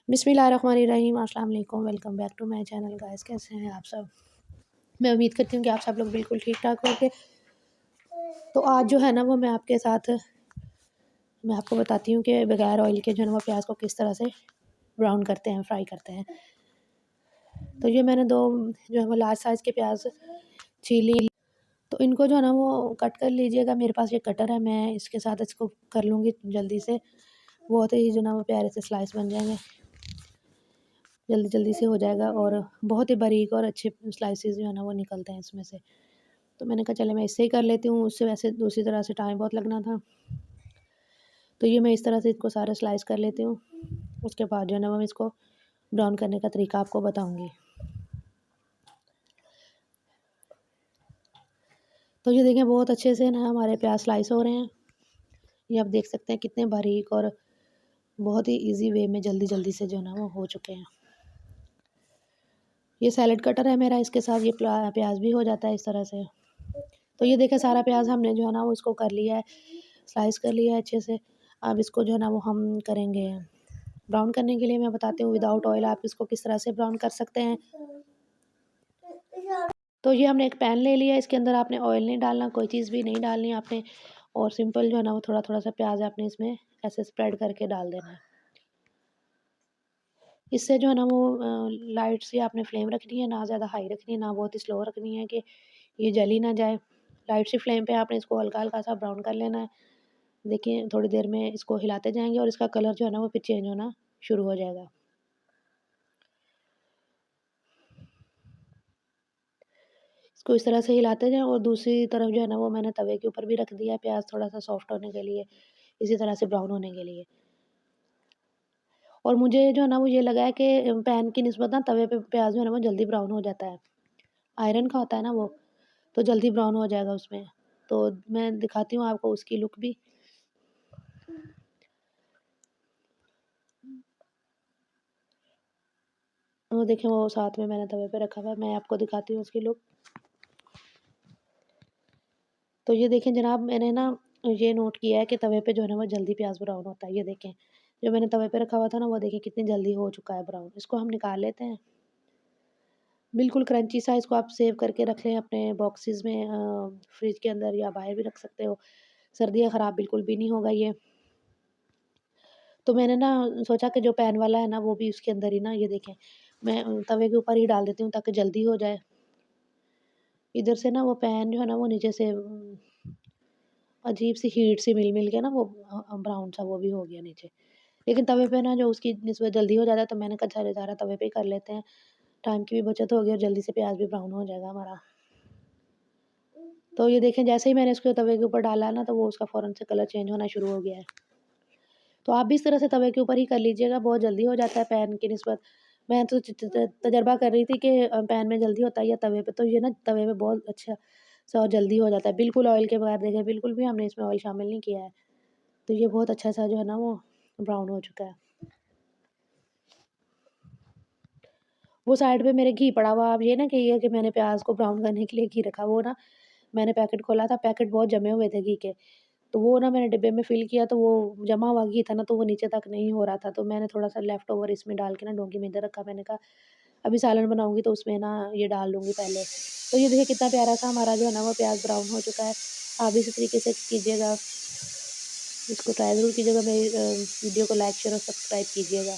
बिस्मिल्लाहिर्रहमानिर्रहीम, अस्सलाम वालेकुम। Welcome back to my channel guys. कैसे हैं आप सब? मैं उम्मीद करती हूँ कि आप सब लोग बिल्कुल ठीक ठाक होंगे। तो आज जो है ना वो मैं आपको बताती हूँ कि बगैर ऑयल के जो है ना वो प्याज को किस तरह से ब्राउन करते हैं, फ्राई करते हैं। तो ये मैंने दो जो है वो लार्ज साइज़ के प्याज छीली। तो इनको जो है ना वो कट कर लीजिएगा। मेरे पास ये कटर है, मैं इसके साथ इसको कर लूँगी जल्दी से। बहुत ही जो ना वो प्यारे से स्लाइस बन जाएंगे, जल्दी जल्दी से हो जाएगा और बहुत ही बारीक और अच्छे स्लाइसेस जो है ना वो निकलते हैं इसमें से। तो मैंने कहा चले मैं इससे ही कर लेती हूँ, उससे वैसे दूसरी तरह से टाइम बहुत लगना था। तो ये मैं इस तरह से इसको सारा स्लाइस कर लेती हूँ। उसके बाद जो है ना मैं इसको ब्राउन करने का तरीका आपको बताऊँगी। तो ये देखें बहुत अच्छे से ना हमारे प्याज स्लाइस हो रहे हैं। ये आप देख सकते हैं कितने बारीक और बहुत ही ईजी वे में जल्दी जल्दी से जो है ना वो हो चुके हैं। ये सैलेड कटर है मेरा, इसके साथ ये प्याज भी हो जाता है इस तरह से। तो ये देखें सारा प्याज हमने जो है ना वो इसको कर लिया है, स्लाइस कर लिया है अच्छे से। अब इसको जो है ना वो हम करेंगे ब्राउन करने के लिए। मैं बताती हूँ विदाउट ऑयल आप इसको किस तरह से ब्राउन कर सकते हैं। तो ये हमने एक पैन ले लिया, इसके अंदर आपने ऑयल नहीं डालना, कोई चीज़ भी नहीं डालनी आपने। और सिंपल जो है ना वो थोड़ा थोड़ा सा प्याज आपने इसमें ऐसे स्प्रेड करके डाल देना है। इससे जो है ना वो लाइट सी आपने फ्लेम रखनी है, ना ज़्यादा हाई रखनी है ना बहुत ही स्लो रखनी है कि ये जल ही ना जाए। लाइट सी फ्लेम पे आपने इसको हल्का हल्का सा ब्राउन कर लेना है। देखिए थोड़ी देर में इसको हिलाते जाएंगे और इसका कलर जो है ना वो फिर चेंज होना शुरू हो जाएगा। इसको इस तरह से हिलाते जाएं और दूसरी तरफ जो है ना वो मैंने तवे के ऊपर भी रख दिया है प्याज थोड़ा सा सॉफ्ट होने के लिए, इसी तरह से ब्राउन होने के लिए। और मुझे जो है ना वो ये लगा है कि पैन की निस्बत ना तवे पे प्याज जो है ना वो जल्दी ब्राउन हो जाता है। आयरन का होता है ना वो, तो जल्दी ब्राउन हो जाएगा उसमें। तो मैं दिखाती हूँ आपको उसकी लुक भी। वो देखें वो साथ में मैंने तवे पे रखा हुआ है, मैं आपको दिखाती हूँ उसकी लुक। तो ये देखें जनाब, मैंने ना ये नोट किया है कि तवे पे जो है ना वो जल्दी प्याज ब्राउन होता है। ये देखें जो मैंने तवे पे रखा हुआ था ना वो देखें कितनी जल्दी हो चुका है ब्राउन। इसको हम निकाल लेते हैं। बिल्कुल क्रंची सा इसको आप सेव करके रख लें अपने बॉक्सेस में, फ्रिज के अंदर या बाहर भी रख सकते हो। सर्दियाँ ख़राब बिल्कुल भी नहीं होगा ये। तो मैंने ना सोचा कि जो पैन वाला है ना वो भी उसके अंदर ही ना, ये देखें मैं तवे के ऊपर ही डाल देती हूँ ताकि जल्दी हो जाए। इधर से ना वो पैन जो है ना वो नीचे से अजीब सी हीट सी मिल मिल के ना वो ब्राउन सा वो भी हो गया नीचे। लेकिन तवे पे ना जो उसकी निस्बत जल्दी हो जाता है, तो मैंने कहा चलो ज़रा तवे पे ही कर लेते हैं। टाइम की भी बचत होगी और जल्दी से प्याज भी ब्राउन हो जाएगा हमारा। तो ये देखें जैसे ही मैंने इसको तवे के ऊपर डाला ना तो वो उसका फ़ौरन से कलर चेंज होना शुरू हो गया है। तो आप भी इस तरह से तवे के ऊपर ही कर लीजिएगा, बहुत जल्दी हो जाता है पैन की निस्बत। मैं तो तजर्बा कर रही थी कि पैन में जल्दी होता है या तवे पे, तो ये ना तवे पे बहुत अच्छा सा और जल्दी हो जाता है। बिल्कुल ऑयल के बगैर देखें, बिल्कुल भी हमने इसमें ऑयल शामिल नहीं किया है। तो ये बहुत अच्छा सा जो है ना वो ब्राउन हो चुका है। वो साइड पे मेरे घी पड़ा हुआ, आप ये ना कहिए कि मैंने प्याज को ब्राउन करने के लिए घी रखा। वो ना मैंने पैकेट खोला था, पैकेट बहुत जमे हुए थे घी के। तो वो ना मैंने डिब्बे में फ़िल किया, तो वो जमा हुआ घी था ना तो वो नीचे तक नहीं हो रहा था। तो मैंने थोड़ा-सा लेफ्ट ओवर इसमें डाल के ना डोंगी में इधर रखा। मैंने कहा अभी सालन बनाऊँगी तो उसमें ना ये डाल लूँगी पहले। तो ये देखिए कितना प्यारा सा हमारा जो है ना वो प्याज़ ब्राउन हो चुका है। आप भी इसी तरीके से कीजिएगा, इसको ट्राई ज़रूर कीजिएगा। मेरी वीडियो को लाइक, शेयर और सब्सक्राइब कीजिएगा।